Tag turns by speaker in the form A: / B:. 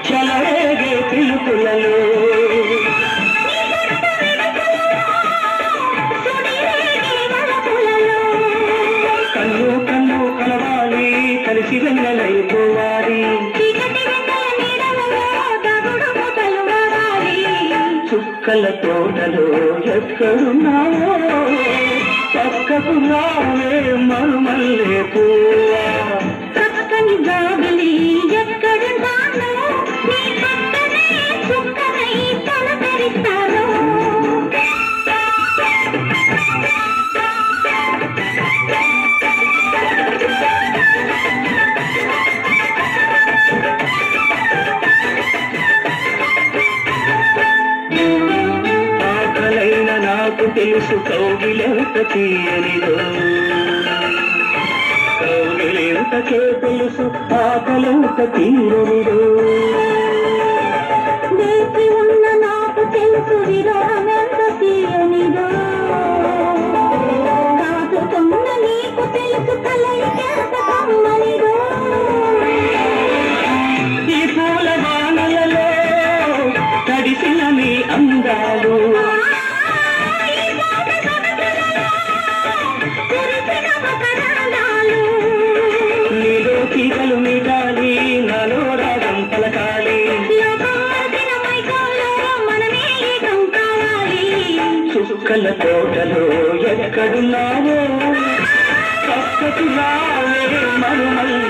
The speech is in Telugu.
A: చలరేగే పిలుపులలో కన్ను కన్ను కలవాలి కలిసి వెన్నెలైపోవాలి చుక్కల తోటలో ఎక్కడున్నావో పక్కకు రావే మరుమల్లే పువ్వా
B: చక్కని జాబిలి ఎక్కడున్నానో నీ పక్కనే చుక్కనై పలకరిస్తాను
A: ఆకలైన నాకు తెలుసు కౌగిలెంత తీయనిదో కౌగిలెంతకే తెలుసు ఆకలెంత తీరనిదో
B: వేచి ఉన్న నాకు తెలుసు విరహమెంత తీయనిదో కాచుకున్న నీకు తెలుసు కలయికెంత కమ్మనిదో
A: ఈ పూల వానలలో తడిసిన నీ అందాలు నీలో తీగలు మీటాలి నాలో రాగం పలకాలి చుక్కల తోటలో ఎక్కడున్నావో పక్కకు రావే మరుమల్లే